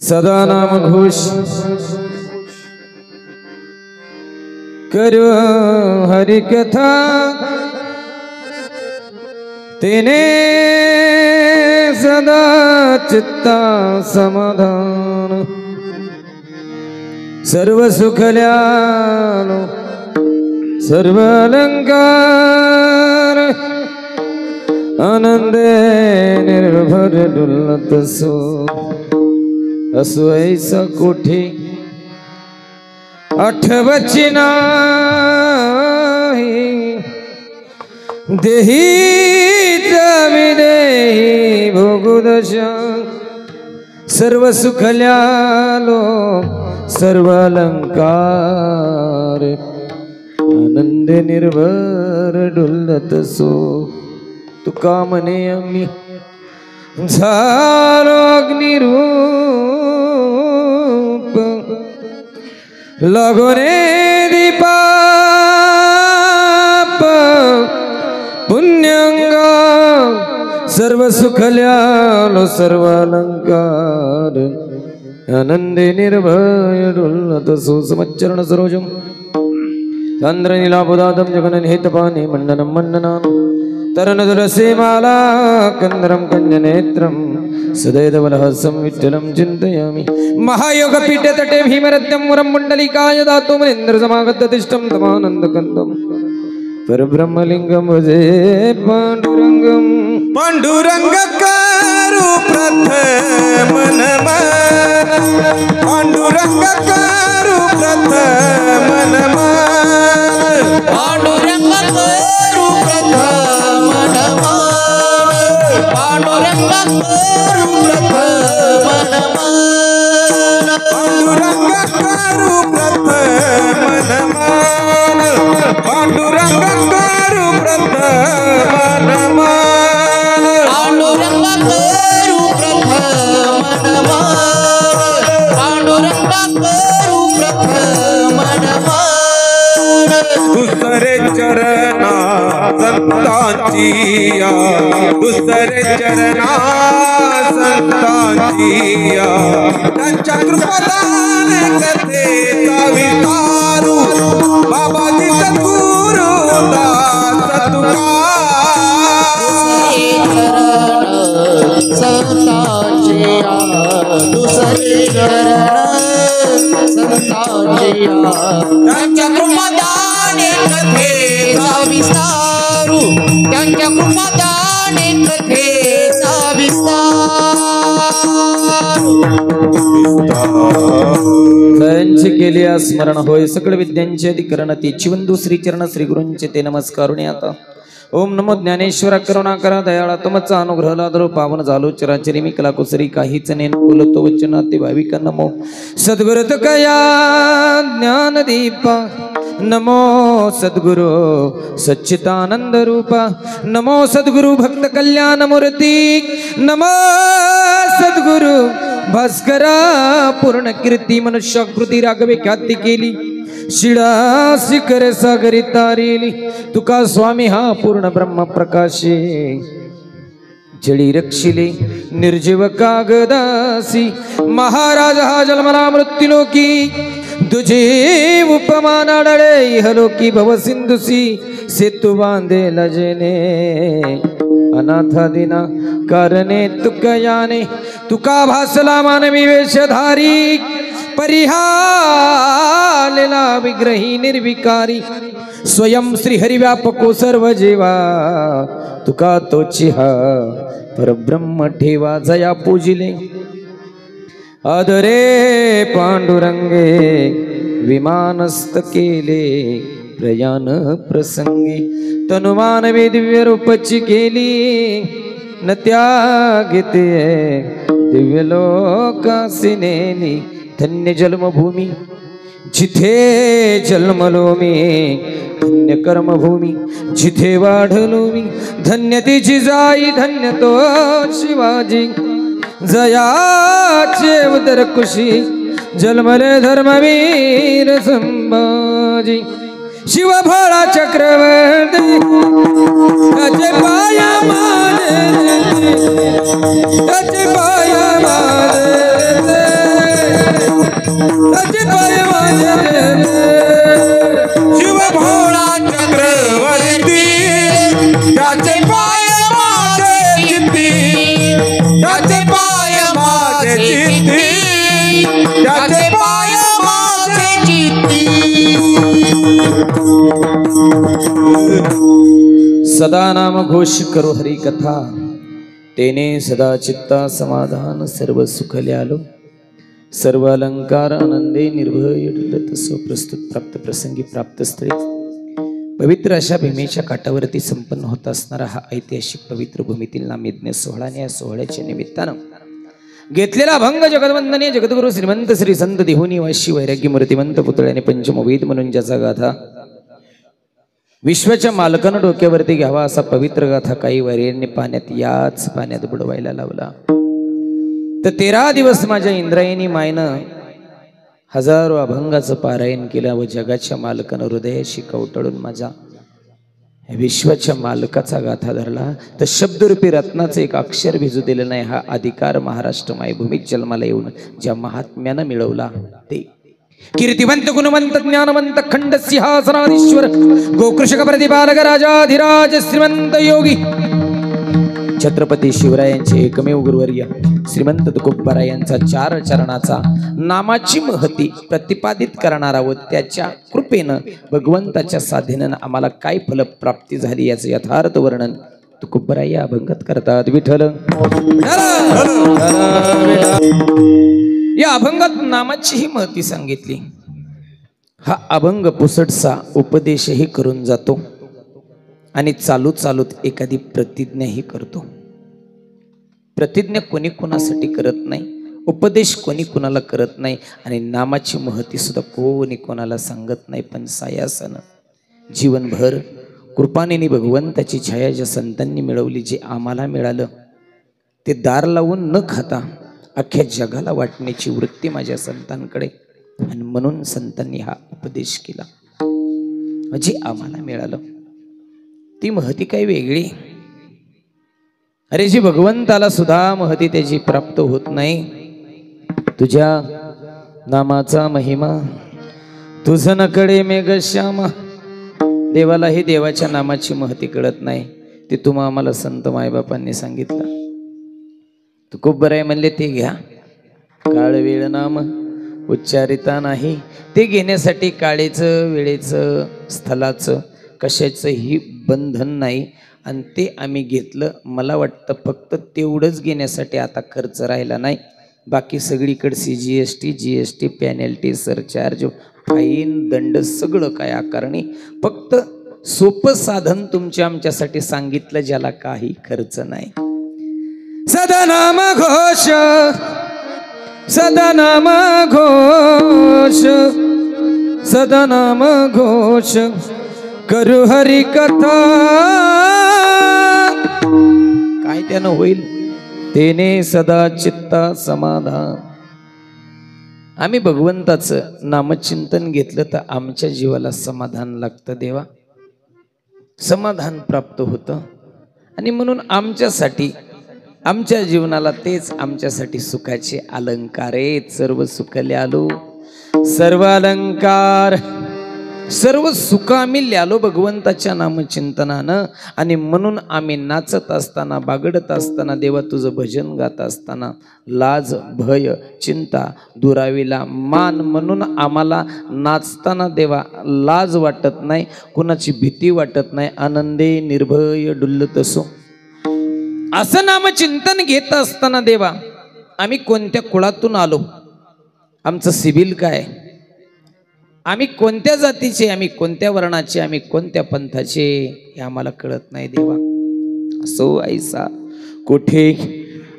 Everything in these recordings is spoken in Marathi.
सदा नाम घोष करो हरि कथा तेने सदा चित्ता समाधान सर्व सुखल्यानो सर्व अलंकार आनंदे निर्भर डुलत सो असो ऐसा कोठी आठवची नाही देही विदेही भोगुदशा सर्व सुखल्यालो सर्व अलंकार आनंदे निर्भर डुलत सो तुका म्हणे आम्ही झालो अग्निरूप लगोने दीपाप पुण्यंग सर्व सुखल्यालो सर्व अलंकार आनंदे निर्भय डुलत सो समच्चरण सरोजम चंद्रनीलापुदादम जगन हेतपाने मंडनम मंडनाम तरणदुरसे माला कंदरम कंजनेत्रम सदैवलहसं विठ्ठलं चिन्तयामि महायोग पीठे तटे भीमरत्यं वरं मुण्डलिकाय दातु मरेन्द्र समागततिष्ठं तमानन्दकन्दं परब्रह्मलिङ्गं भजे पाण्डुरङ्गं पाण्डुरङ्गकारो प्रथम नमः पाण्डुरङ्गकारो प्रथम नमः पाण्डुरङ्गकारो प्रथम नमः पाण्डुरङ्गकारो प्रथम नमः पाण्डुरङ्गकारो प्रथम नमः पाण्डुरङ्गकारो प्रथम नमः पाण्डुरङ्गकारो प्रथम नमः दुसरे चरणा संतांचिया दुसरे चरणा संतांचिया त्यांच्या कृपादान कथेचा विस्तारू बाबाजी सद्गुरु दास तुका दुसरे चरण संतांचिया त्यांच्या कृपादान कथेचा विस्तारू त्यांच्या कृपादाने कथेचा विस्तार जयांचे केले स्मरण होय सकळ विद्यांचे अधिकरण ते चिवंदू श्री चरण श्री गुरूंचे ते नमस्कारुणी आता ओम नमो ज्ञानेश्वर करुणा करा दयाळा तुमचा अनुग्रह लादरो पावन झालो चराचरी मी कला कुसरी काहीच नेन बोलतो वचना ते भाविका नमो सद्गुरु तुकया ज्ञान दीपा नमो सद्गुरु सच्चिदानंद रूपा नमो सद्गुरु भक्त कल्याण मूर्ती नमो सद्गुरु भास्करा पूर्ण कीर्ती मनुष्याकृती राघवे ख्याती केली शिडा शिखर सागरी तारिली तुका स्वामी हा पूर्ण ब्रह्म प्रकाशी जळी रक्षिले निर्जीव कागदासी महाराज हा जन्मला मृत्युलोकी तुझे उपमान आढळे इहलोकी भवसिंधुसी सेतु बांधे लजने अनाथा दिना कारणे तुकयाने तुका भासला मानवी वेशधारी परिहालेला विग्रही निर्विकारी स्वयं श्री हरिव्यापको सर्व जीवा तुका तोची हा परब्रह्म ठेवा जया पूजिले आदरे पांडुरंगे विमानस्त केले प्रयाण प्रसंगी तनुमानवी दिव्य रूपची केली न त्यागिते दिव्य लोकासी नेली धन्य जन्मभूमी जिथे जन्मलो मी धन्य कर्मभूमी जिथे वाढलो मी धन्य तिची जाई धन्य तो शिवाजी जयाचे उदर कुशी जन्मले धर्मवीर संभाजी शिव भोळा चक्रवर्ती त्याचे पाया माने त्याचे पाया माने कीर्ती त्याचे पाय माझे चित्ती सदा नाम घोष करो हरी कथा तेने सदा चित्ता समाधान सर्व सुखले आलो सर्व अलंकार आनंदे निर्भय डुलत सो प्रस्तुत प्राप्त प्रसंगी प्राप्त स्त्री पवित्र अशा भूमीच्या काठावरती संपन्न होत असणारा हा ऐतिहासिक पवित्र भूमीतील नामयज्ञ सोहळा आणि या सोहळ्याच्या निमित्तानं घेतलेला अभंग जगदवंदनीय जगद्गुरु श्रीमंत श्री संत देहुनी वाशी वैराग्य मूर्तिमंत पुतळ्याने पंचमवेद म्हणून ज्याचा गाथा विश्वाच्या मालकानं डोक्यावरती घ्यावा असा पवित्र गाथा काही वाऱ्यांनी पाण्यात याच पाण्यात बुडवायला लावला तर 13 दिवस माझ्या इंद्रायणी मायनं हजारो अभंगाचं पारायण केलं व जगाच्या मालकानं हृदयाशी कवटाळून माझ्या विश्वाच्या मालकाचा गाथा धरला तर शब्दरूपी रत्नाचं एक अक्षर भिजू दिलं नाही हा अधिकार महाराष्ट्र मायभूमीत जन्माला येऊन ज्या महात्म्यानं मिळवला ते कीर्तिवंत गुणवंत ज्ञानवंत खंड सिंहासनाधीश्वर गोकृषक प्रतिपालक राजाधिराज श्रीमंत योगी छत्रपती शिवरायांचे एकमेव गुरुवर्य श्रीमंत तुकोबाराय यांचा 4 चरणाचा नामाची महती प्रतिपादित करणारा व त्याच्या कृपेनं भगवंताच्या साधनेनं आम्हाला काय फलप्राप्ती झाली याचं यथार्थ वर्णन तुकोबाराय या अभंगात करतात विठ्ठल या अभंगात नामाची ही महती सांगितली हा अभंग पुसटसा उपदेशही करून जातो आणि चालूत एखादी प्रतिज्ञाही करतो प्रतिज्ञा कोणी कोणासाठी करत नाही उपदेश कोणी कोणाला करत नाही आणि नामाची महती सुद्धा कोणी कोणाला सांगत नाही पण सायासानं जीवनभर कृपानेने भगवंताची छाया ज्या संतांनी मिळवली जे आम्हाला मिळालं ते दार लावून न खाता अख्ख्या जगाला वाटण्याची वृत्ती माझ्या संतांकडे आणि म्हणून संतांनी हा उपदेश केला जे आम्हाला मिळालं ती महती काही वेगळी अरे जी भगवंताला सुद्धा महती त्याची प्राप्त होत नाही तुझ्या नामाचा महिमा तुझ नकडे मेघ श्यामा देवालाही देवाच्या नामाची महती कळत नाही ते तुम्हा आम्हाला संत मायबापांनी सांगितलं तुकोबाराय म्हणले ते घ्या काळ वेळ नाम उच्चारिता नाही ते घेण्यासाठी काळेचं वेळेचं स्थलाचं कशाचंही बंधन नाही आणि ते आम्ही घेतलं मला वाटतं फक्त तेवढंच घेण्यासाठी आता खर्च राहिला नाही बाकी सगळीकडची जीएसटी पॅनल्टी सरचार्ज फाईन दंड सगळं काय आकारणी फक्त सोपं साधन तुमच्या आमच्यासाठी सांगितलं ज्याला काही खर्च नाही सदानाम घोष सदानाम घोष सदानाम घोष करू हरी कथा काय त्यानं होईल तेने सदा चित्ता समाधान आम्ही भगवंताचं नामचिंतन घेतलं तर आमच्या जीवाला समाधान लागतं देवा समाधान प्राप्त होतं आणि म्हणून आमच्यासाठी आमच्या जीवनाला तेच आमच्यासाठी सुखाचे अलंकार आहेत सर्व सुखले आलो सर्व अलंकार सर्व सुख आम्ही ल्यालो भगवंताच्या नामचिंतनानं आणि म्हणून आम्ही नाचत असताना बागडत असताना देवा तुझं भजन गात असताना लाज भय चिंता दुरावीला मान म्हणून आम्हाला नाचताना देवा लाज वाटत नाही कुणाची भीती वाटत नाही आनंदे निर्भय डुल्लत असो असं नामचिंतन घेत असताना देवा आम्ही कोणत्या कुळातून आलो आमचं सिबिल काय आम्ही कोणत्या जातीचे आम्ही कोणत्या वर्णाचे आम्ही कोणत्या पंथाचे हे आम्हाला कळत नाही देवा असो ऐसा कोठे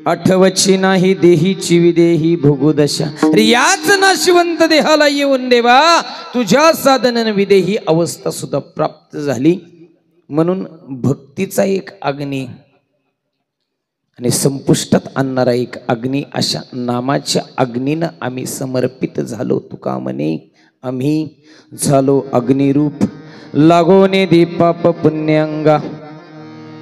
आठवची नाही देहीची विदेही भोगुदशा याच नाशवंत देहाला येऊन देवा तुझ्या साधनाने विदेही अवस्था सुद्धा प्राप्त झाली म्हणून भक्तीचा एक अग्नी आणि संपुष्टात आणणारा एक अग्नी अशा नामाच्या अग्नीनं आम्ही समर्पित झालो तुका म्हणे आम्ही झालो अग्निरूप लागोने दीपाप पुण्यांगा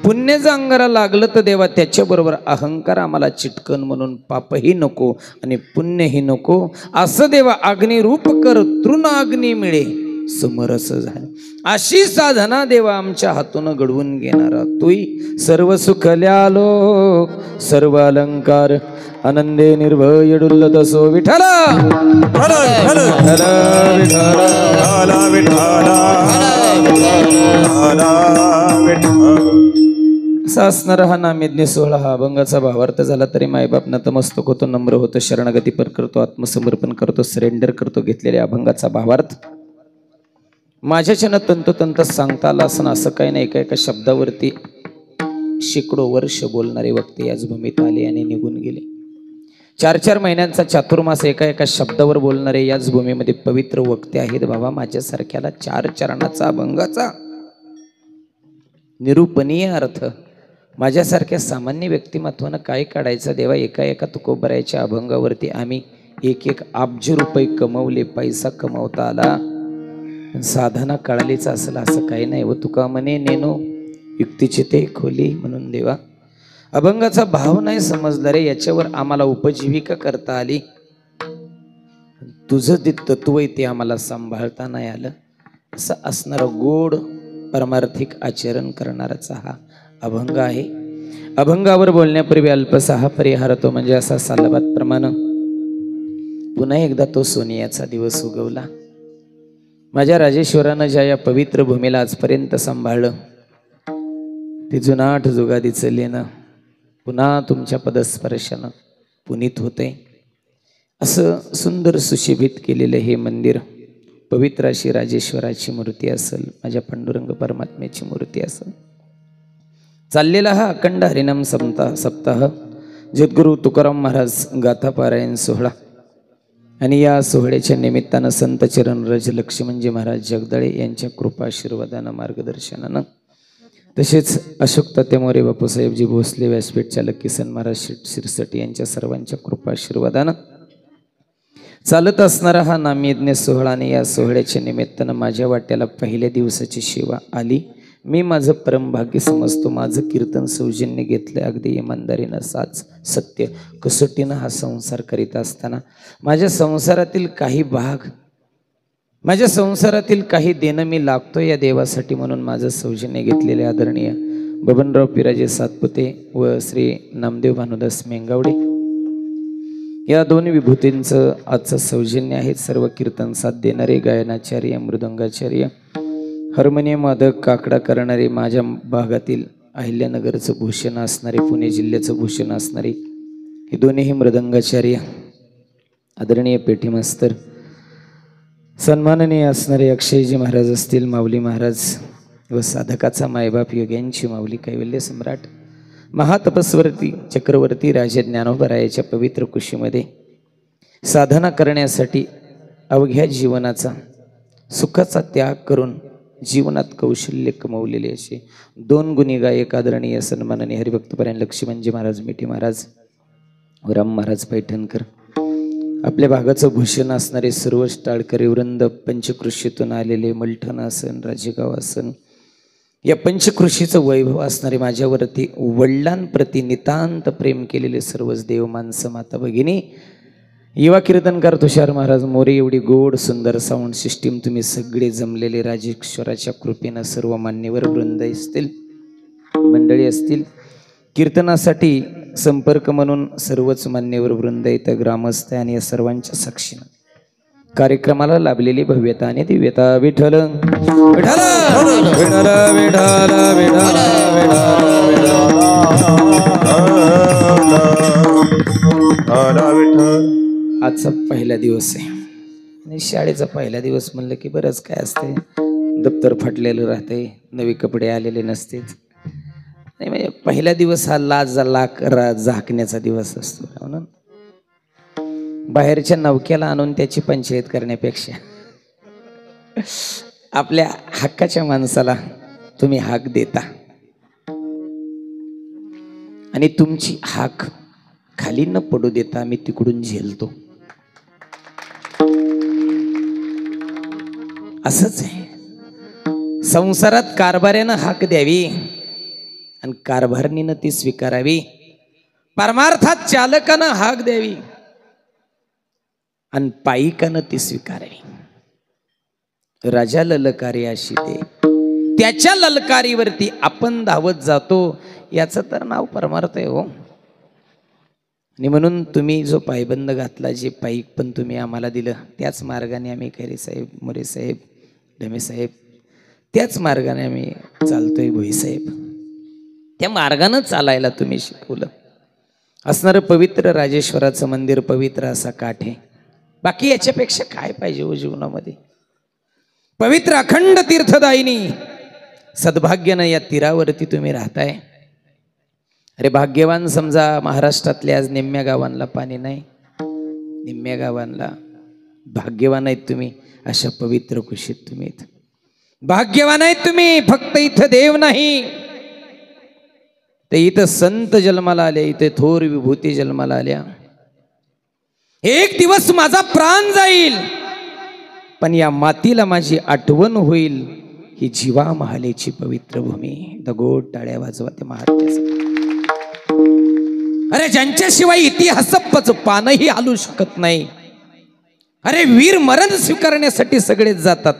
पुण्याचं अंगाला लागलं तर देवा त्याच्याबरोबर अहंकार आम्हाला चिटकन म्हणून पापही नको आणि पुण्यही नको असं देवा अग्निरूप कर तृण अग्नी मिळे समरस झाले. अशी साधना देवा आमच्या हातून घडवून घेणारा तूही सर्व सुखल्यालो सर्व अलंकार आनंदे निर्भय डुल्लत असो. विठ्ठला असा असणारा हा नामयज्ञ सोहळा हा अभंगाचा भावार्थ झाला तरी मायबाप नतमस्तक होतो, नम्र होतो, शरणगती पर करतो, आत्मसमर्पण करतो, सरेंडर करतो. घेतलेल्या अभंगाचा भावार्थ माझ्याच्यानं तंतोतंत सांगता आला असं असं काही नाही. एका शब्दावरती शेकडो वर्ष बोलणारे वक्ते याच भूमीत आले आणि निघून गेले. 4-4 महिन्यांचा चातुर्मास एका शब्दावर बोलणारे याच भूमीमध्ये पवित्र वक्ते आहेत. बाबा माझ्यासारख्याला 4 चरणाचा अभंगाचा निरूपणीय अर्थ माझ्यासारख्या सामान्य व्यक्तिमत्वानं काय काढायचा देवा. एका तुकोबरायच्या अभंगावरती आम्ही 1 अब्ज रुपये कमवले, पैसा कमवता आला. साधना कळालीच असेल असं काही नाही. व तुका म्हणे नेनो युक्तीची ते खोली. म्हणून देवा अभंगाचा भाव नाही समजला रे, याच्यावर आम्हाला उपजीविका करता आली. तुझं ते तत्व आहे ते आम्हाला सांभाळता नाही आलं. असं असणारं गोड परमार्थिक आचरण करणाराचा हा अभंग आहे. अभंगावर बोलण्यापूर्वी अल्पसा हा परिहार तो म्हणजे असा सालाबाद प्रमाण पुन्हा एकदा तो सोनियाचा दिवस उगवला. माझ्या राजेश्वरानं ज्या या पवित्र भूमीला आजपर्यंत सांभाळलं ते जुनाट जुगादीचं लेणं पुन्हा तुमच्या पदस्पर्शानं पुनीत होते. असं सुंदर सुशोभित केलेलं हे मंदिर पवित्र अशी राजेश्वराची मूर्ती असेल, माझ्या पांडुरंग परमात्म्याची मूर्ती असेल. चाललेला हा अखंड हरिनाम सप्ताह जगद्गुरु तुकाराम महाराज गाथा पारायण सोहळा आणि या सोहळ्याच्या निमित्तानं संत चरणराज लक्ष्मणजी महाराज जगदाळे यांच्या कृपा आशीर्वादानं मार्गदर्शनानं तसेच अशोक तात्यामोरे बापूसाहेबजी भोसले व्यासपीठ चालक किसन महाराज शिरसटी यांच्या सर्वांच्या कृपा आशीर्वादानं चालत असणारा हा नामयज्ञ सोहळा आणि या सोहळ्याच्या निमित्तानं माझ्या वाट्याला पहिल्या दिवसाची सेवा आली. मी माझं परमभाग्य समजतो. माझं कीर्तन सौजन्य घेतलं अगदी इमानदारीनं साच सत्य कसोटीनं हा संसार करीत असताना माझ्या संसारातील काही भाग माझ्या संसारातील काही देणं मी लागतो या देवासाठी म्हणून माझं सौजन्य घेतलेले आदरणीय बबनराव पिराजे सातपुते व श्री नामदेव भानुदास मेंगावडे या 2 विभूतींचं आजचं सौजन्य आहे. सर्व कीर्तन साथ देणारे गायनाचार्य मृदंगाचार्य हार्मोनियम वादक काकडा करणारे माझ्या भागातील अहिल्यानगरचं भूषण असणारे पुणे जिल्ह्याचं भूषण असणारे हे दोन्हीही मृदंगाचार्य आदरणीय पेठी मास्तर सन्माननीय असणारे अक्षयजी महाराज असतील, माऊली महाराज व साधकाचा मायबाप योग्यांची माऊली कैवल्य सम्राट महातपस्वर्ती चक्रवर्ती राजे ज्ञानोबरायाच्या पवित्र कुशीमध्ये साधना करण्यासाठी अवघ्या जीवनाचा सुखाचा त्याग करून जीवनात कौशल्य कमवलेले असे 2 गुणी गायक आदरणीय सन्माननीय हरिभक्तपरायण लक्ष्मणजी महाराज मिठी महाराज व राम महाराज पैठणकर आपल्या भागाचं भूषण असणारे सर्व टाळकरी वृंद पंचकृषीतून आलेले मलठण आसन राजेगाव आसन या पंचकृषीचं वैभव असणारे माझ्यावरती वडिलांप्रती नितांत प्रेम केलेले सर्वच देव माणसं माता भगिनी युवा कीर्तनकार तुषार महाराज मोरे एवढी गोड सुंदर साऊंड सिस्टीम तुम्ही सगळे जमलेले राजेश्वराच्या कृपेनं सर्व मान्यवर वृंद असतील मंडळी असतील कीर्तनासाठी संपर्क म्हणून सर्वच मान्यवर वृंद इथं ग्रामस्थ आणि या सर्वांच्या साक्षीनं कार्यक्रमाला लाभलेली भव्यता आणि दिव्यता विठ्ठल विठ्ठल विठ्ठल विठ्ठल विठ्ठल. आजचा पहिला दिवस आहे आणि शाळेचा पहिला दिवस म्हणलं की बरंच काय असते, दप्तर फाटलेलं राहते, नवी कपडे आलेले नसते. नाही म्हणजे पहिला दिवस हा लाज झाकण्याचा दिवस असतो. म्हणून बाहेरच्या नवक्याला आणून त्याची पंचायत करण्यापेक्षा आपल्या हक्काच्या माणसाला तुम्ही हाक देता आणि तुमची हाक खाली न पडू देता मी तिकडून झेलतो. असंच आहे. संसारात कारभार्यानं हाक द्यावी आणि कारभारणीनं ती स्वीकारावी. परमार्थात चालकानं हाक द्यावी आणि पायिकानं ती स्वीकारावी. राजा ललकारी अशी ते, त्याच्या ललकारीवरती आपण धावत जातो, याचं तर नाव परमार्थ आहे हो. आणि म्हणून तुम्ही जो पायबंद घातला, जे पाईक पण तुम्ही आम्हाला दिलं, त्याच मार्गाने आम्ही खैरे साहेब, मोरे साहेब, ढमे साहेब, त्याच मार्गाने आम्ही चालतोय. भोई साहेब, त्या मार्गानं चालायला तुम्ही शिकवलं. असणारं पवित्र राजेश्वराचं मंदिर, पवित्र असा काठ आहे. बाकी याच्यापेक्षा काय पाहिजे हो जीवनामध्ये. पवित्र अखंड तीर्थदायिनी सद्भाग्यानं या तीरावरती तुम्ही राहताय. अरे भाग्यवान समजा महाराष्ट्रातल्या आज निम्म्या गावांना पाणी नाही, निम्म्या गावांना भाग्यवान आहेत तुम्ही. अशा पवित्र कुशीत तुम्ही भाग्यवान आहेत तुम्ही. फक्त इथं देव नाही, तर इथं संत जन्माला आले, इथे थोर विभूती जन्माला आल्या. एक दिवस माझा प्राण जाईल, पण या मातीला माझी आठवण होईल. ही जीवा महालेची पवित्र भूमी. दगड टाळ्या वाजवा ते महाराष्ट्राचं. अरे ज्यांच्याशिवाय इतिहासच पानही हलू शकत नाही. अरे वीर मरण स्वीकारण्यासाठी सगळेच जातात,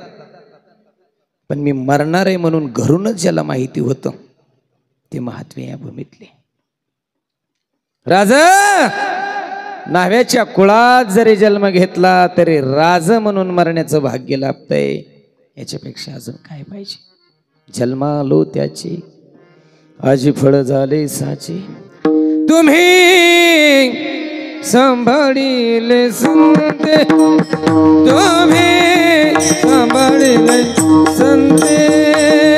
पण मी मरणार आहे म्हणून घरूनच ज्याला माहिती होतं, ते महात्मे या भूमीतले. राज नाव्याच्या कुळात जरी जन्म घेतला तरी राज म्हणून मरण्याचं भाग्य लाभतंय. याच्यापेक्षा अजून काय पाहिजे. जन्मालो त्याचे आजी फळ झाले साचे. तुम्ही सांभाळिले संते, तुम्ही सांभाळिले संते,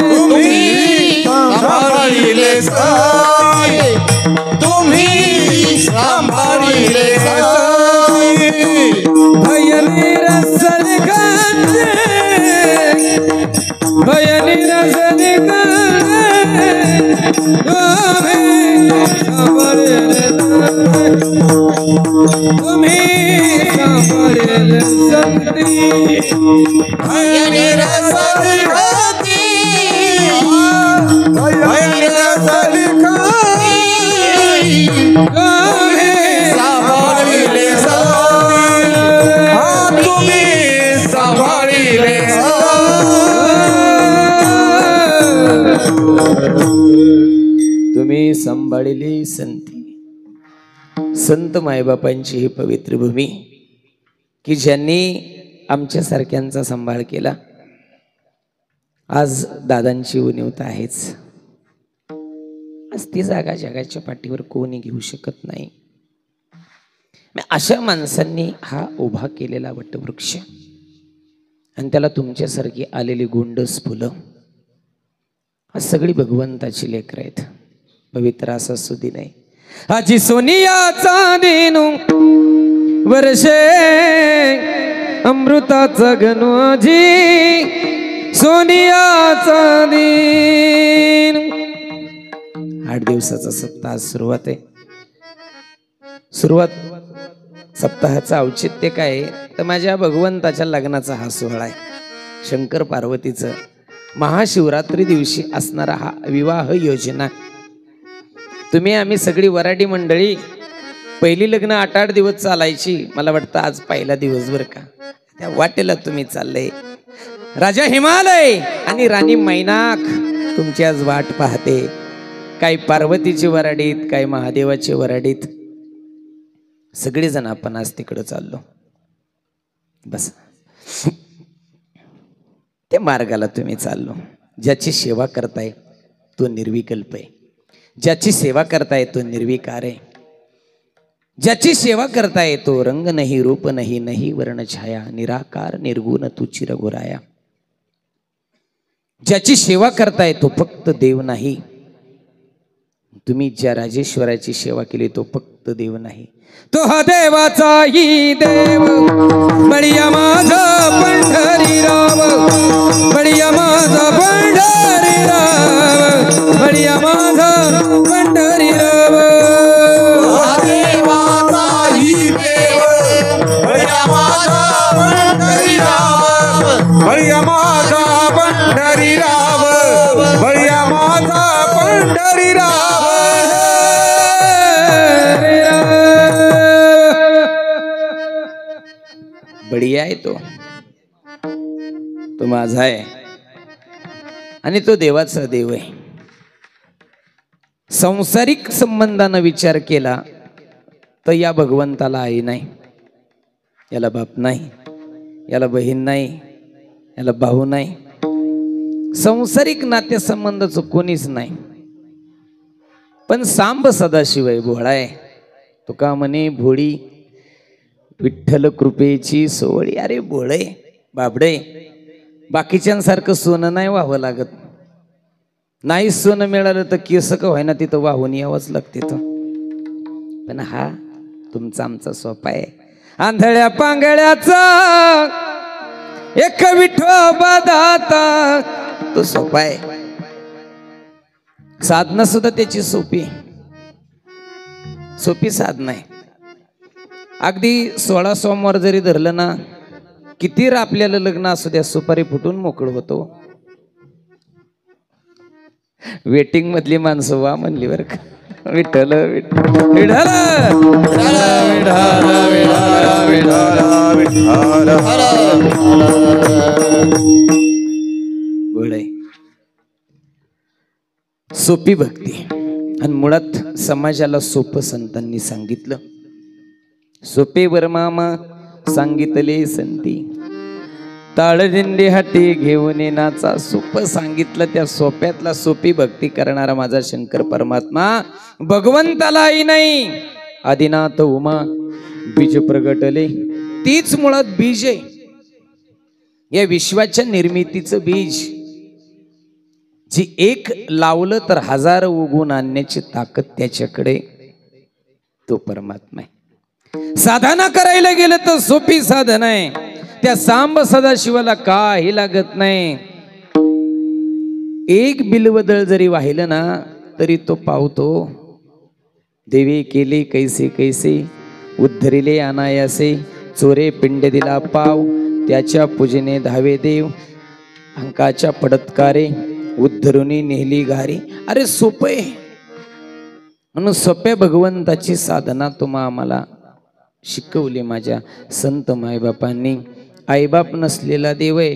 तुम्ही सांभाळिले साई, तुम्ही सांभाळिले साई. भयनी रसल गाते, भयनी रसल गाते, तुम्ही सांभाळिले, तुम्ही सांभाळिले संते. भयनी रसल गाती, भयनी रसल गाती, तुम्ही सांभाळिले साई, तुम्ही सांभाळिले तुम्ही सांभाळिली संती. संत मायबापांची ही पवित्र भूमी, की ज्यांनी आमच्यासारख्यांचा सांभाळ केला. आज दादांची उणीवता आहेच. आज ती जागा जगाच्या पाठीवर कोणी घेऊ शकत नाही. अशा माणसांनी हा उभा केलेला वटवृक्ष, आणि त्याला तुमच्यासारखी आलेली गोंडस फुलं, आज सगळी भगवंताची लेकरं आहेत. पवित्र असा सुदिन आहे. आजी सोनियाचा देनू वर्षे अमृताचा गणू, आजी सोनियाचा दिन. 8 दिवसाचा सप्ताह सुरुवात आहे. सुरुवात सप्ताहाचं औचित्य काय आहे, तर माझ्या भगवंताच्या लग्नाचा हा सोहळा आहे. शंकर पार्वतीचं महाशिवरात्री दिवशी असणारा हा विवाह योजना. तुम्ही आम्ही सगळी वराडी मंडळी, पहिली लग्न 8-8 दिवस चालायची. मला वाटतं आज पहिला दिवस बरं का, त्या वाटेला तुम्ही चाललंय. राजा हिमालय आणि राणी मैनाक तुमची आज वाट पाहते. काही पार्वतीची वराडीत, काही महादेवाची वराडीत, सगळेजण आपण आज तिकडं चाललो. बस त्या मार्गाला तुम्ही चाललो. ज्याची सेवा करताय तो निर्विकल्प आहे. ज्याची सेवा करताय तो निर्विकार आहे. ज्याची सेवा करताय तो रंग नाही, रूप नाही, नाही वर्ण छाया, निराकार निर्गुण तू चिरगुराया. ज्याची सेवा करताय तो फक्त देव नाही. तुम्ही ज्या राजेश्वराची सेवा केली तो फक्त देव नाही, तो हा देवाचाही देव. बळीया माझा पंढरीराव, बळीया माझा पंढरीराव, बळीया माझा पंढरीराव. देवाचाही देव, बळीया माझा पंढरीराव, बळीया माझा पंढरीराव, बळीया माझा पंढरीराव. बढिया आहे तो तो माझा आहे आणि तो देवाचा देव आहे. सांसारिक संबंधानं विचार केला तर या भगवंताला आई नाही, याला बाप नाही, याला बहीण नाही, याला भाऊ नाही, सांसारिक नातेसंबंधाचं कोणीच नाही. पण सांब सदाशिव भोळा आहे. तुका म्हणे भोळी विठ्ठल कृपेची सोहळी. अरे भोळे बाबडे, बाकीच्यांसारखं सोनं नाही व्हावं लागत. नाही सोनं मिळालं तर केस का व्हायना तिथं वाहून यावंच लागते. पण हा तुमचा आमचा सोपा आहे. आंधळ्या पांगळ्याचा एक विठोबा दाता, तो सोपा आहे. साधना सुद्धा त्याची सोपी साधना आहे. अगदी 16 सोमवार जरी धरलं ना, किती आपल्याला लग्न असू द्या, सुपारी फुटून मोकळ होतो. वेटिंग मधली माणसं वा म्हणली बरं का. विठ्ठल विठ्ठल सोपी भक्ती. आणि मुळात समाजाला सोपं संतांनी सांगितलं. सोपे वर मामा सांगितले संती, ताळदिंडी हाती घेऊन नाचा. सोपं सांगितलं, त्या सोप्यातला सोपी भक्ती करणारा माझा शंकर परमात्मा भगवंतालाही नाही. आदिनाथ उमा बीज प्रगटले, तीच मुळात बीज आहे. या विश्वाच्या निर्मितीचं बीज, जी एक लावलं तर 1000 उगवून आणण्याची ताकद त्याच्याकडे, तो परमात्मा आहे. साधना करायला गेलं तर सोपी साधना आहे. त्या सांब सदाशिवाला काही लागत नाही. एक बिलवदळ जरी वाहिलं ना तरी तो पावतो. देवी केले कैसे कैसे, उद्धरिले अनायासे, चोरे पिंड दिला पाव, त्याच्या पूजेने धावे देव, अंकाच्या पडतकारे, उद्धरुनी नेहली घारी. अरे सोपं आहे. म्हणून सोप्या भगवंताची साधना तुम्हा आम्हाला शिकवली माझ्या संत मायबापांनी. आईबाप नसलेला देव आहे.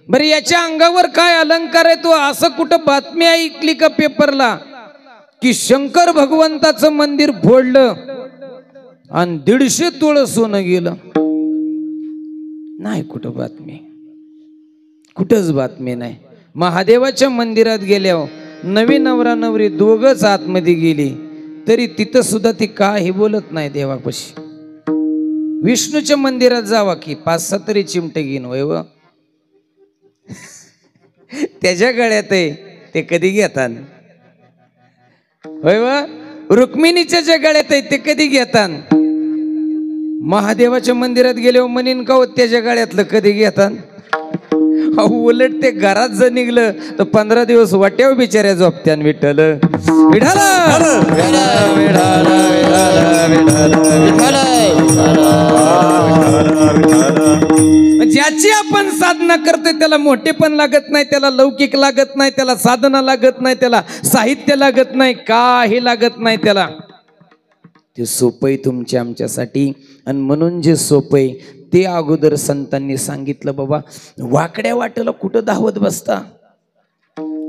बरं याच्या अंगावर काय अलंकार आहे? तो असं कुठं बातमी ऐकली का पेपरला की शंकर भगवंताचं मंदिर फोडलं आणि 150 तोळ सोनं गेलं? नाही कुठं बातमी, कुठंच बातमी नाही. महादेवाच्या मंदिरात गेल्यावर नवी नवरा नवरी दोघच आतमध्ये गेली तरी तिथं सुद्धा ती काही बोलत नाही देवापाशी. विष्णूच्या मंदिरात जावा की 5-6 तरी चिमटे घेईन वय व त्याच्या गळ्यात आहे ते कधी घेतात होय व. रुक्मिणीच्या ज्या गळ्यात आहे ते कधी घेतात. महादेवाच्या मंदिरात गेल्यावर म्हणीन का त्याच्या गळ्यातलं कधी घेतात. उलट ते घरात जर निघलं तर 15 दिवस वाट्यावर बिचाऱ्या झोपत्यान. विठ्ठल विठ्ठल ज्याची आपण साधना करतोय त्याला मोठे पण लागत नाही, त्याला लौकिक लागत नाही, त्याला साधना लागत नाही, त्याला साहित्य लागत नाही, काही लागत नाही त्याला. ते सोपं तुमच्या आमच्यासाठी. आणि म्हणून जे सोपं ते अगोदर संतांनी सांगितलं. बाबा वाकड्या वाटेला कुठं धावत बसता?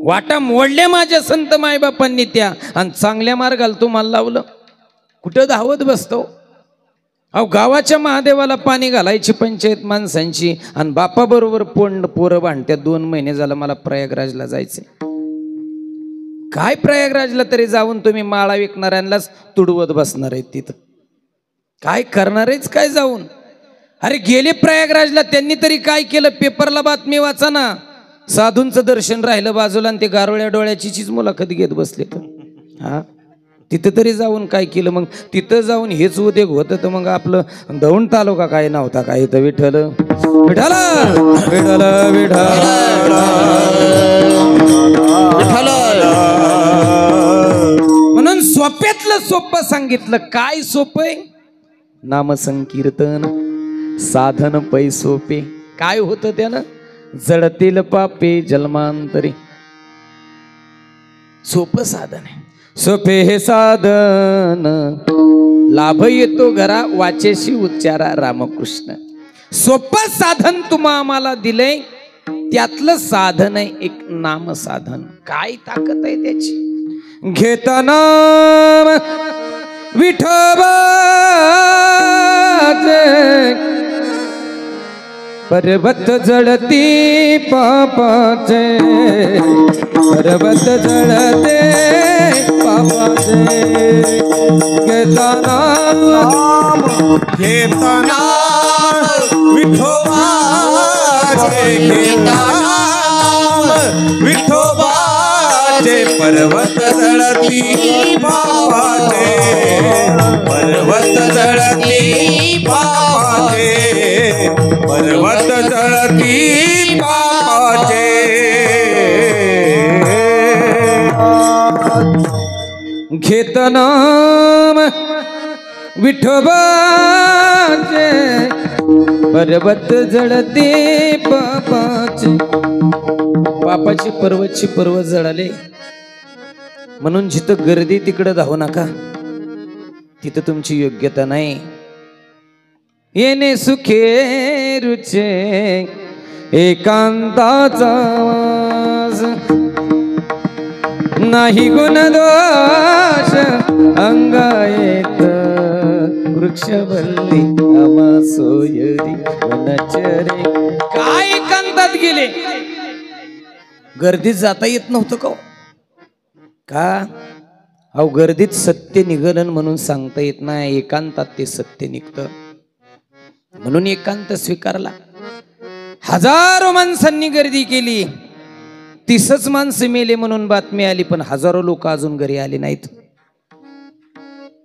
वाटा मोडल्या माझ्या संत मायबापांनी त्या, आणि चांगल्या मार्गाला तुम्हाला लावलं. कुठं धावत बसतो? अहो गावाच्या महादेवाला पाणी घालायची पंचायत माणसांची, आणि बापा बरोबर पोरं भांडत्या. 2 महिने झालं मला प्रयागराजला जायचे. काय प्रयागराजला तरी जाऊन तुम्ही माळा विकणाऱ्यांनाच तुडवत बसणार आहेत तिथं? काय करणार आहेच काय जाऊन? अरे गेले प्रयागराजला, त्यांनी तरी काय केलं? पेपरला बातमी वाचा ना. साधूंचं दर्शन राहिलं बाजूला आणि ते गारोळ्या डोळ्याचीच मुलाखत घेत बसले. तर हा तिथं तरी जाऊन काय केलं? मग तिथं जाऊन हेच उद्योग होतं तर मग आपलं दौंड तालुका काय नव्हता काय? तर विठ्ठल विठ्ठल विठ्ठल विठ्ठल. म्हणून सोप्यातलं सोपं सांगितलं. काय सोपं? नाम संकीर्तन साधन पै सोपे. काय होतं त्यानं? जडतील पापे जन्मांतरी. सोपं साधन आहे. सोपे हे साधन लाभ येतो घरा, वाचेशी उच्चारा रामकृष्ण. सोपं साधन तुम्हा आम्हाला दिले त्यातलं साधन आहे एक नाम साधन. काय ताकद आहे त्याची. घेताना विठोबाचे पर्वत जळती पापाचे, पर्वत जळते पापाचे. घेताना घेताना विठोबाचे, घेताना विठोबाचे पर्वत जळती पापाचे, पर्वत जळती पापाचे, पर्वत जळती पापाचे. घेताना विठोबाचे पर्वत जळते पापाचे. पापाची पर्वतची पर्वत जळाले म्हणून जिथं गर्दी तिकडे धावू नका, तिथं तुमची योग्यता नाही. येणे सुखे रुचे एकांताचा वास, नाही गुण दोष अंगायत. वृक्षवल्ली आमा सोयरी वनचरे. काय एकांतात गेले, गर्दीत जाता येत नव्हतं का? अहो गर्दीत सत्य निगलन म्हणून सांगता येत नाही, एकांतात ते सत्य निघतं म्हणून एकांत स्वीकारला. हजारो माणसांनी गर्दी केली, 30च माणसं मेले म्हणून बातमी आली, पण हजारो लोक अजून घरी आले नाहीत.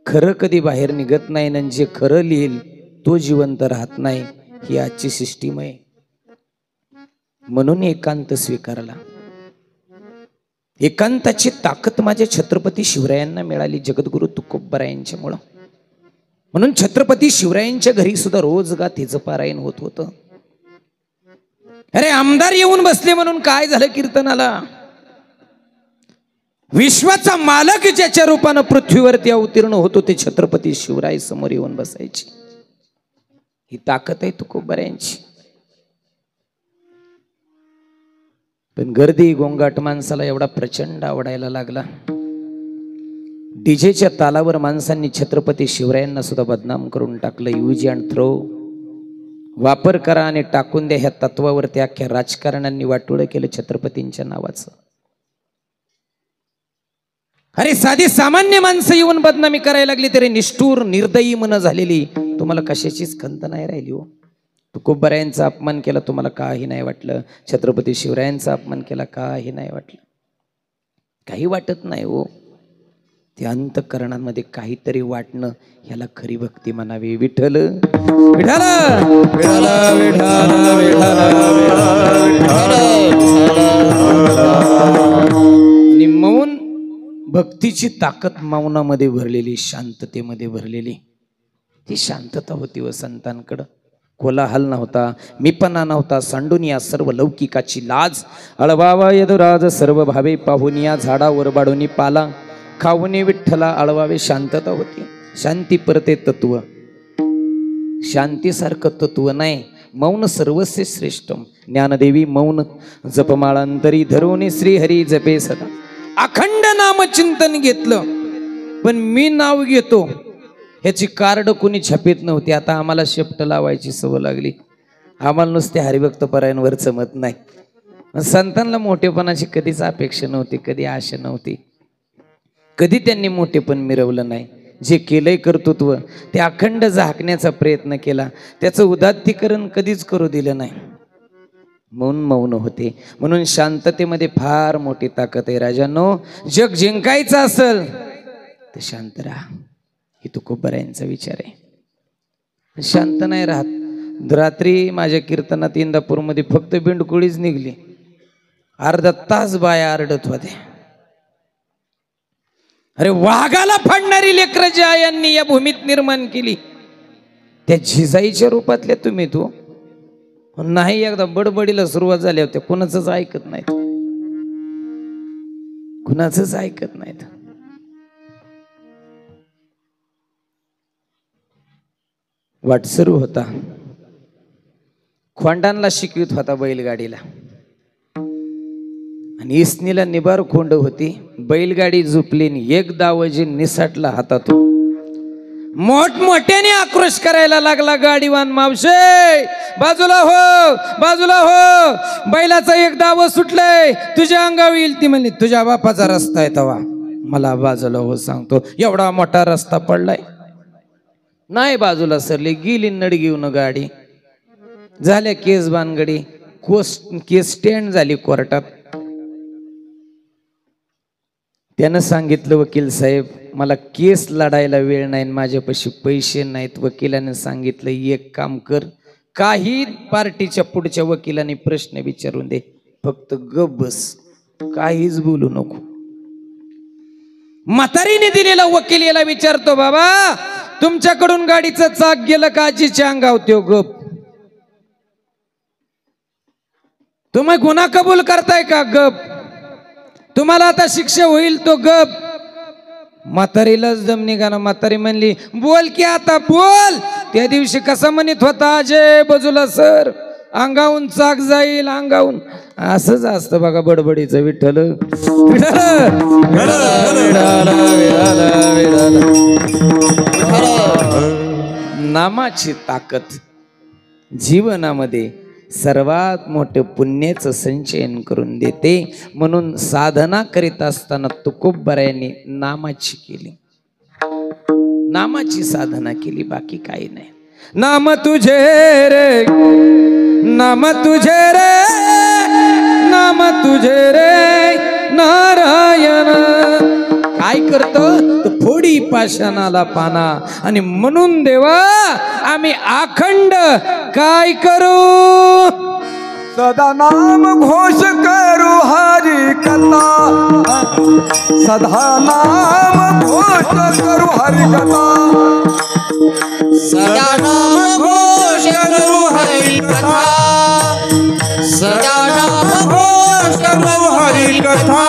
खरं कधी बाहेर निघत नाही आणि जे खरं लिहिल तो जिवंत राहत नाही, ही आजची सिस्टीम आहे. म्हणून एकांत स्वीकारला. एकांताची ताकद माझ्या छत्रपती शिवरायांना मिळाली, जगद्गुरु तुकोबरायांच्यामुळं. म्हणून छत्रपती शिवरायांच्या घरी सुद्धा रोज गाथेचं पारायण होत होतं. अरे आमदार येऊन बसले म्हणून काय झालं कीर्तनाला? विश्वाचा मालक ज्याच्या रूपानं पृथ्वीवरती अवतीर्ण होतो ते छत्रपती शिवराय समोर येऊन बसायची. ही ताकद आहे तुकोबरायांची. पण गर्दी गोंगाट माणसाला एवढा प्रचंड आवडायला लागला, डीजेच्या तालावर माणसांनी छत्रपती शिवरायांना सुद्धा बदनाम करून टाकलं. यूज अँड थ्रो, वापर करा आणि टाकून द्या, ह्या तत्वावरती अख्ख्या राजकारण्यांनी वाटोळं केलं छत्रपतींच्या नावाचं. अरे साधी सामान्य माणसं येऊन बदनामी करायला लागली तरी निष्ठूर निर्दयी मन झालेली तुम्हाला कशाचीच खंत नाही राहिली हो. तुकोबरायांचा अपमान केला तुम्हाला काही नाही वाटलं, छत्रपती शिवरायांचा अपमान केला काही नाही वाटलं, काही वाटत नाही हो. ते अंतःकरणामध्ये काहीतरी वाटणं, ह्याला खरी भक्ती म्हणावी. विठ्ठल विठ्ठल विठ्ठल विठ्ठल आणि मौन भक्तीची ताकद मौनामध्ये भरलेली, शांततेमध्ये भरलेली. ती शांतता होती व संतांकडं. कोलाहल नव्हता, मीपणा नव्हता, सांडून या सर्व लौकिकाची लाज. अळवावा यदुराज सर्व भावे पाहून या झाडावर बाडूनी पाला खाऊनी विठ्ठला अळवावे. शांतता होती. शांती परते तत्व, शांतीसारखं तत्व नाही. मौन सर्वस्व श्रेष्ठ. ज्ञानदेवी मौन जपमाळांतरी धरून श्रीहरी जपे सदा. अखंड नाम चिंतन घेतलं, पण मी नाव घेतो ह्याची कार्ड कोणी छापीत नव्हती. आता आम्हाला शेपट लावायची सवय लागली. आम्हाला नुसते हरिभक्त परायणवर जमत नाही. संतांना मोठेपणाची कधीच अपेक्षा नव्हती, कधी आशा नव्हती, कधी त्यांनी मोठेपण मिरवलं नाही. जे केलंय कर्तृत्व ते अखंड झाकण्याचा प्रयत्न केला, त्याचं उदात्तीकरण कधीच करू दिलं नाही. म्हणून मौन होते. म्हणून शांततेमध्ये फार मोठी ताकद आहे. राजांनो, जग जिंकायचं असेल तर शांत राहा. ही तुकोबरायांचा विचार आहे. शांत नाही राहत. रात्री माझ्या कीर्तनात इंदापूरमध्ये फक्त बिंडकुळीच निघली. अर्धा तास बाया आरडत होते. अरे वाघाला फाडणारी लेकरं ज्या यांनी या भूमीत निर्माण केली, त्या झिजाईच्या रूपातल्या तुम्ही तो नाही. एकदा बडबडीला सुरुवात झाली होती, कुणाचंच ऐकत नाहीत, कुणाचंच ऐकत नाहीत. वाटसरू होता, खोंडांना शिकवित होता बैलगाडीला. आणि इसनीला निबार खोंड होती, बैलगाडी झुपलीन एक दावजी निसाटला हातातून. मोठमोठ्याने आक्रोश करायला लागला गाडीवान, मावशे बाजूला हो, बाजूला हो, बैलाचा एक दाव सुटलंय, तुझ्या अंगावर येईल. ती म्हणली तुझ्या बापाचा रस्ता आहे तवा, मला बाजूला हो सांगतो. एवढा मोठा रस्ता पडलाय, नाही बाजूला सरली, गेली नड घेऊन गाडी. झाल्या केस बानगडी, केस स्टँड झाली कोर्टात. त्यानं सांगितलं वकील साहेब मला केस लढायला वेळ नाही, माझ्यापाशी पैसे नाहीत. वकिलाने सांगितलं एक काम कर, काही पार्टीच्या पुढच्या वकिलाने प्रश्न विचारून दे, फक्त गप बस, काहीच बोलू नको. म्हातारीने दिलेला वकील याला विचारतो, बाबा तुमच्याकडून गाडीचं चाक गेलं का? आजीच्या अंगावर त्यो गप. तुम्ही गुन्हा कबूल करताय का? गप. तुम्हाला आता शिक्षा होईल तो गप. म्हातारीलाच दम निघाला. म्हातारी म्हणली बोल की आता बोल. त्या दिवशी कसा म्हणत होता अजय बाजूला सर, अंगाहून चाक जाईल अंगाहून. असंच असतं बघा बडबडीचं. विठ्ठल नामाची ताकद जीवनामध्ये सर्वात मोठे पुण्याचं संचयन करून देते. म्हणून साधना करीत असताना तुकोबरायांनी नामाची केली, नामाची साधना केली, बाकी काही नाही. नाम तुझे रे, नाम तुझे रे, नाम तुझे रे नारायण. काय करतो तो फोडी पाषाणाला पाना. आणि म्हणून देवा आम्ही अखंड काय करू? सदा नाम घोष करू हरी कथा, सदा नाम घोष करू हरी कथा, सदा नाम घोष करू हरि कथा, सदा नाम घोष करू हरि कथा,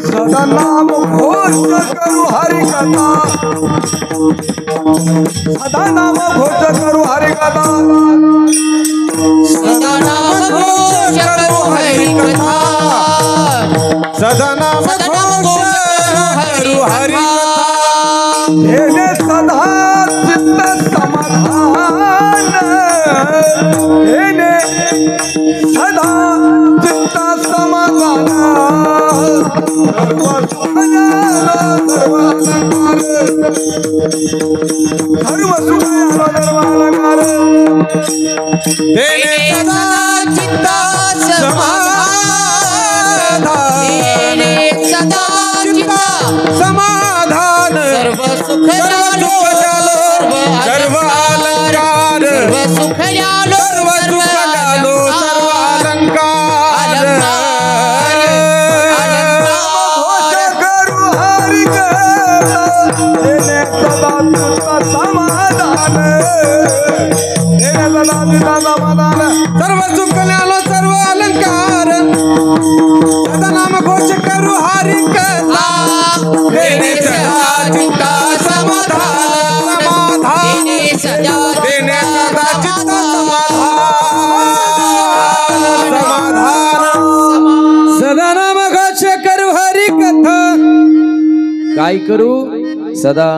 सदा नाम घोष करू हरी कथा, सदा नाम घोष करू हरी कथा, सदा नाम घोष करू हरि कथा, सदा नाम घोष करू हरि कथा. हेने सदा चित्त समाधान, हेने सदा चित्त समाधान, सर्व सुखयाला सर्व अलंकार, सर्व सुखयाला सर्व अलंकार, हेने सदा चित्त समाधान, हेने सदा चित्त समाधान, सर्व सुख जालो, सर्व अलंकार, सर्व सुख जालो, सर्व सुख जालो, सर्व अलंकार. घोष करू हरी कथा, हेने सदा चित्त समाधान, हेने सदा चित्त समाधान, सर्व सुख जालो, सर्व अलंकार. सदा नाम घोष करू हरी कथा, हेने सदा चित्त समाधान, समाधान, हेने सदा हेने सदा चित्त समाधान, समाधान. सदा नाम घोष करू हरी कथा. काय करू? सदा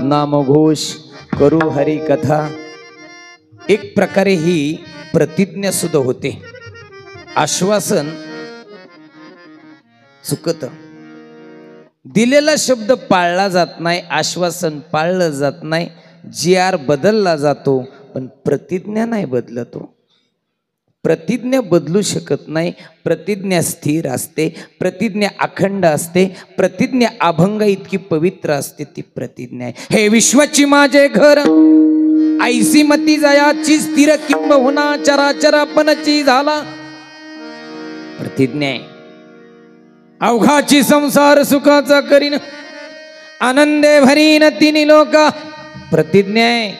नाम घोष करू हरी कथा. एक प्रकारे ही प्रतिज्ञा सुद्धा होते. आश्वासन चुकत, दिलेला शब्द पाळला जात नाही, आश्वासन पाळलं जात नाही, जी.आर. बदलला जातो पण प्रतिज्ञा नाही बदलतो. प्रतिज्ञा बदलू शकत नाही. प्रतिज्ञा स्थिर असते, प्रतिज्ञा अखंड असते, प्रतिज्ञा अभंग इतकी पवित्र असते ती प्रतिज्ञा आहे. हे विश्वाची माझे घर, ऐसी मती जयाची स्थिर किंबहुना चराचरापणाची झाला. प्रतिज्ञा आहे. अवघाची संसार सुखाचा करीन, आनंदे भरीन तिन्ही लोक. प्रतिज्ञा आहे.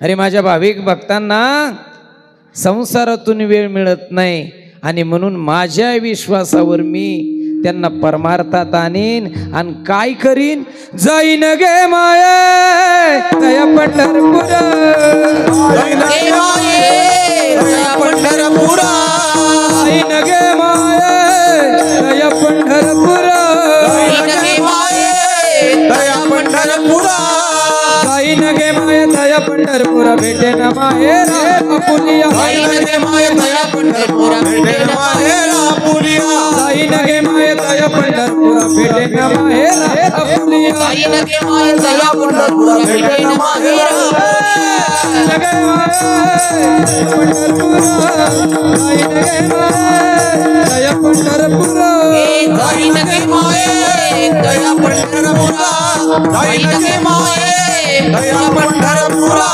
अरे माझ्या भाविक भक्तांना संसारातून वेळ मिळत नाही आणि म्हणून माझ्या विश्वासावर मी त्यांना परमार्थात आणीन आणि काय करीन? जाईन गे माये तया पंढरपूर, पंढरपुरा, जाईन गे माये पंढरपुरा भेटे ना माहेरा आपुलिया जाईन गे माय दया पंढरपुरा भेटे ना माहेरा आपुलिया जाईन गे माय दया पंढरपुरा भेटे ना माहेरा आपुलिया जाईन गे माय दया पंढरपुरा भेटे ना माहेरा लगे दया पंढरपुरा जाईन गे माय दया पंढरपुरा जाईन गे माय दया पंढरपुरा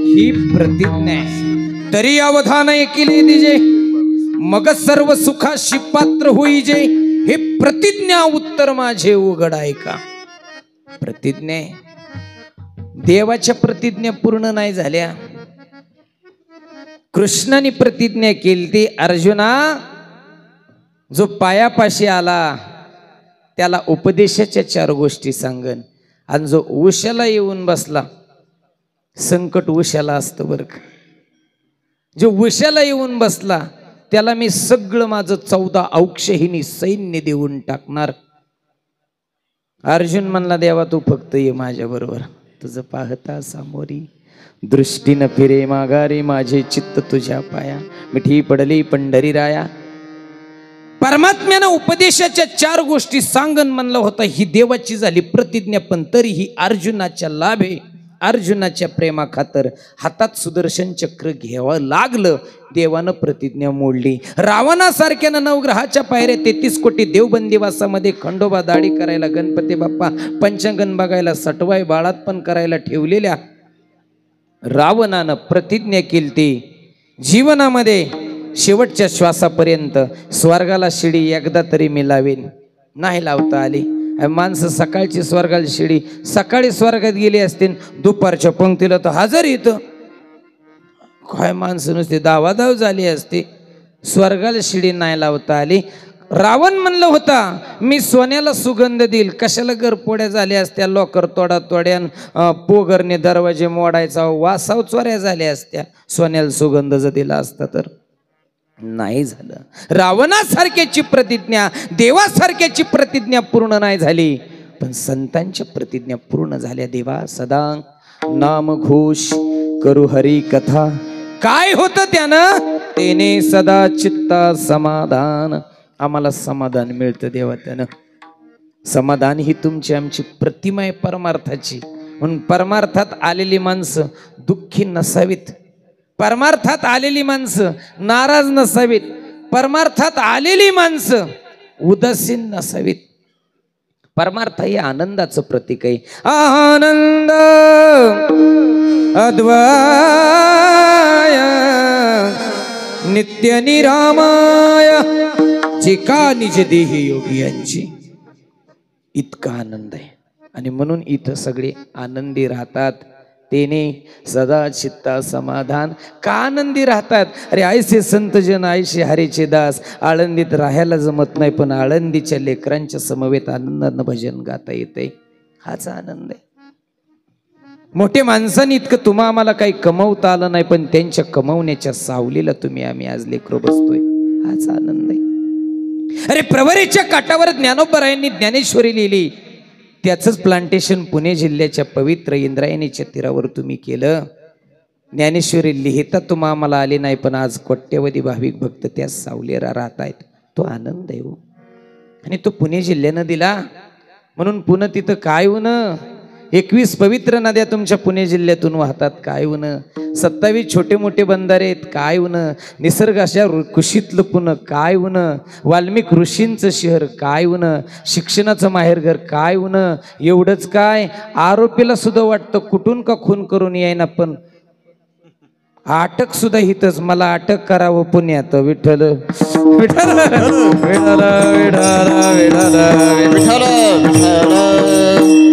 ही प्रतिज्ञा आहे. तरी अवधान ऐकिले दिजे मग सर्व सुखाशी पात्र होईजे हे प्रतिज्ञा उत्तर माझे उघड ऐका. प्रतिज्ञा आहे. देवाच्या प्रतिज्ञा पूर्ण नाही झाल्या. कृष्णाने प्रतिज्ञा केली ती अर्जुना जो पायापाशी आला त्याला उपदेशाच्या 4 गोष्टी सांगन आणि जो उशाला येऊन बसला संकट उशाला असतं बरं का. जो उशाला येऊन बसला त्याला मी सगळं माझं 14 औक्षहिनी सैन्य देऊन टाकणार. अर्जुन म्हणला देवा तू फक्त ये माझ्या बरोबर. तुझं पाहता सामोरी दृष्टीनं फिरे माघारी माझे चित्त तुझ्या पाया मिठी पडली पंढरी राया. परमात्म्यानं उपदेशाच्या 4 गोष्टी सांगन म्हणलं होतं. ही देवाची झाली प्रतिज्ञा. पण तरीही अर्जुनाच्या लाभे अर्जुनाच्या प्रेमा खातर हातात सुदर्शन चक्र घ्यावं लागलं. देवानं प्रतिज्ञा मोडली. रावणासारख्यानं नवग्रहाच्या पायऱ्या 33 कोटी देवबंदीवासामध्ये खंडोबा दाढी करायला गणपती बाप्पा पंचगण बघायला सटवाई बाळात पण करायला ठेवलेल्या रावणानं प्रतिज्ञा केली ती जीवनामध्ये शेवटच्या श्वासापर्यंत स्वर्गाला शिडी एकदा तरी मी लावेन. नाही लावता आली. माणसं सकाळची स्वर्गाला शिडी सकाळी स्वर्गात गेली असतील दुपारच्या पंक्तीला तर हजर येतं. काय माणसं नुसते दावादाव झाली असते. स्वर्गाला शिडी नाही लावता आली. रावण म्हणलं होता मी सोन्याला सुगंध देईल. कशाला गरपोड्या झाल्या असत्या. लोकर तोडा तोड्यान पोगरने दरवाजे मोडायचा वासाव चोऱ्या झाल्या असत्या सोन्याला सुगंध जर दिला असता तर. नाही झालं. रावणासारख्याची प्रतिज्ञा देवासारख्याची प्रतिज्ञा पूर्ण नाही झाली. पण संतांच्या प्रतिज्ञा पूर्ण झाल्या. देवा सदा नाम घोष करू हरी कथा. काय होतं त्यानं तेने सदा चित्ता समाधान. आम्हाला समाधान मिळतं देवा त्यानं. समाधान ही तुमची आमची प्रतिमा आहे परमार्थाची. म्हणून परमार्थात आलेली माणसं दुःखी नसावीत. परमार्थात आलेली माणसं नाराज नसावीत. परमार्थात आलेली माणसं उदासीन नसावीत. परमार्थ हे आनंदाचं प्रतीक आहे. आनंद अद्वय नित्य निरामय जे का निज देही योगी यांची. इतका आनंद आहे. आणि म्हणून इथं सगळे आनंदी राहतात. तेने सदा चित्ता समाधान. का आनंदी राहतात. अरे ऐसे संत जन ऐसे हरीचे दास. आळंदीत राहायला जमत नाही पण आळंदीच्या लेकरांच्या समवेत आनंदानं भजन गाता येते. हाच आनंद आहे. मोठे माणसांनी इतकं तुम्हा आम्हाला काही कमवता आलं नाही पण त्यांच्या कमवण्याच्या सावलीला तुम्ही आम्ही आज लेकरं बसतोय. हाच आनंद आहे. अरे प्रवरेच्या काठावर ज्ञानोबरायांनी ज्ञानेश्वरी लिहिली. त्याचंच प्लांटेशन पुणे जिल्ह्याच्या पवित्र इंद्रायणीच्या तीरावर तुम्ही केलं. ज्ञानेश्वरी लिहिता तुम्हा आम्हाला आले नाही पण आज कोट्यवधी भाविक भक्त त्या सावलीला राहत आहेत. तो आनंद आहे. आणि तो पुणे जिल्ह्यानं दिला. म्हणून पुणे तिथं काय होणं. 21 पवित्र नद्या तुमच्या पुणे जिल्ह्यातून वाहतात. काय होणं. 27 छोटे मोठे बंधारे आहेत. काय होणं. निसर्ग अशा कुशीतलं पुणे. काय होणं. वाल्मिक ऋषींचं शहर. काय होणं. शिक्षणाचं माहेरघर. काय होणं. एवढंच काय आरोपीला सुद्धा वाटतं कुठून का खून करून येईना पण अटक सुद्धा हितच. मला अटक करावं पुण्यात. विठ्ठल विठ्ठल विठ्ठल विठ्ठल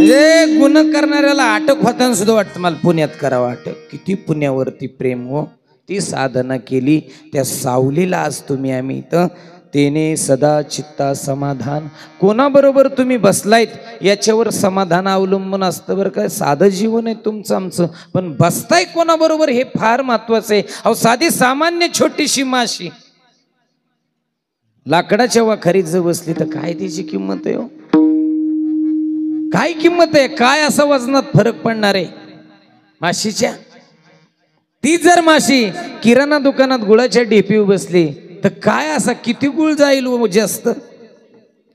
म्हणजे गुन्हा करणाऱ्याला अटक होताना सुद्धा वाटतं मला पुण्यात करावं अटक. किती पुण्यावरती प्रेम हो. ती साधना केली त्या सावलीला आज तुम्ही आम्ही इथं. तेने सदा चित्ता समाधान. कोणाबरोबर तुम्ही बसलायत याच्यावर समाधान अवलंबून असतं बरं का. साधं जीवन आहे तुमचं आमचं पण बसताय कोणाबरोबर हे फार महत्वाचं आहे. अहो साधी सामान्य छोटीशी माशी लाकडाच्या वाखारीत जर बसली तर काय त्याची किंमत आहे हो. काय किंमत आहे, काय असा वजनात फरक पडणार आहे माशीच्या? ती जर माशी किराणा दुकानात गुळाच्या डेपीवर बसली तर काय असा किती गुळ जाईल जास्त,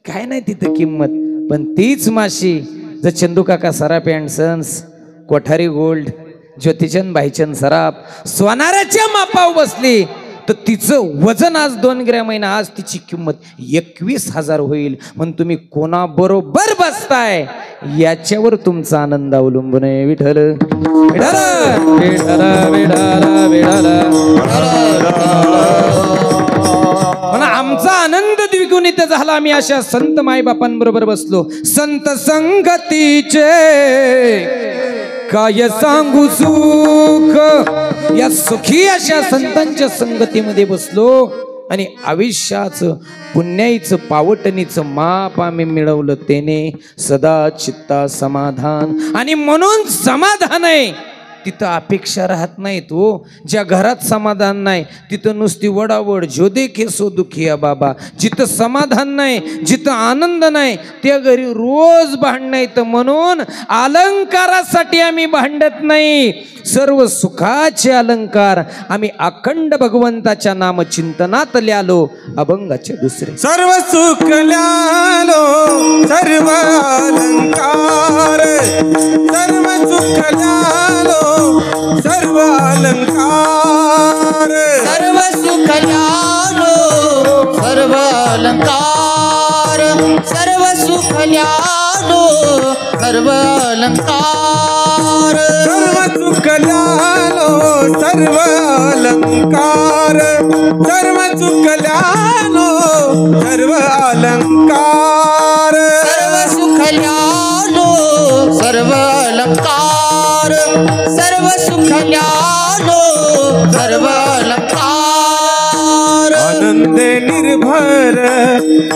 काय नाही तिथं किंमत. पण तीच माशी जर Chandu Kaka Saraf and sons, Kothari gold, Jyotichand Bhaichand Saraf सोनाराच्या मापावर बसली तर तिचं वजन आज 2 ग्रॅम आहे ना, आज तिची किंमत 21,000 होईल. म्हणून तुम्ही कोणाबरोबर बसताय याच्यावर तुमचा आनंद अवलंबून आहे. विठ्ठल विठ्ठल विठ्ठल विठ्ठल विठ्ठल. आमचा आनंद द्विगुणित झाला. आम्ही अशा संत मायबापांबरोबर बसलो. संत संगतीचे काय सांगू सुख, या सुखी अशा संतांच्या संगतीमध्ये बसलो आणि आयुष्याचं पुण्याईचं पावटणीचं माप आम्ही मिळवलं. त्याने सदा चित्ता समाधान. आणि म्हणून समाधान आहे तिथं अपेक्षा राहत नाही. तो ज्या घरात समाधान नाही तिथं नुसती वडावड, जो देखे सो दुखिया बाबा. जिथं समाधान नाही, जिथं आनंद नाही, त्या घरी रोज भांडण येतं. म्हणून अलंकारासाठी आम्ही भांडत नाही. सर्व सुखाचे अलंकार आम्ही अखंड भगवंताच्या नामचिंतनात ल्यालो. अभंगाचे दुसरे सर्व सुख ल्यालो सर्व अलंकार, सर्व सुख ल्यालो सर्व अलंकार, सर्व सुख ल्यालो सर्व अलंकार, सर्व सुख ल्यालो सर्व अलंकार, सर्व सुख ल्यालो सर्व अलंकार, सर्व सुख ल्यालो सर्व अलंकार, सर्व सुख ल्यालो सर्व अलंकार, सर्व सुख ल्यालो सर्व अलंकार. आनंदे निर्भर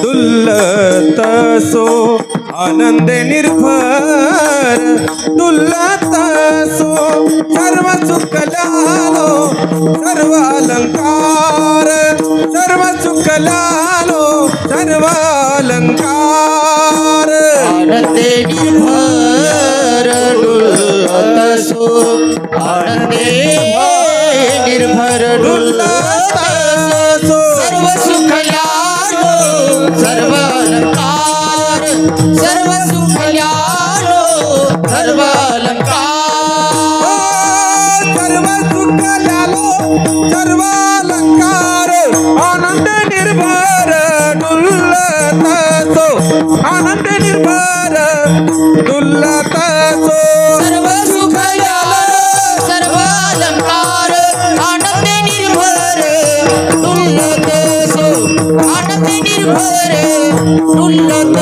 दुल्लत सो, आनंदे निर्भर दुल्लत सो, सर्व सुख ल्यालो सर्व अलंकार, सर्व सुख ल्यालो सर्व अलंकार. आनंदे निर्भर डुलत सो, आनंदे निर्भर डुलत सो, सर्व सुख ल्यालो सर्व अलंकार, सर्व सुख ल्यालो सर्व अलंकार. सर्व सुख ल्यालो सर्व अलंकार, आनंद निर्भर डुल्लत सो, आनंद निर्भर डुल्लत सो, सर्व सुख ल्यालो सर्व अलंकार, आनंद निर्भर डुलत सो, आनंद निर्भर डुलत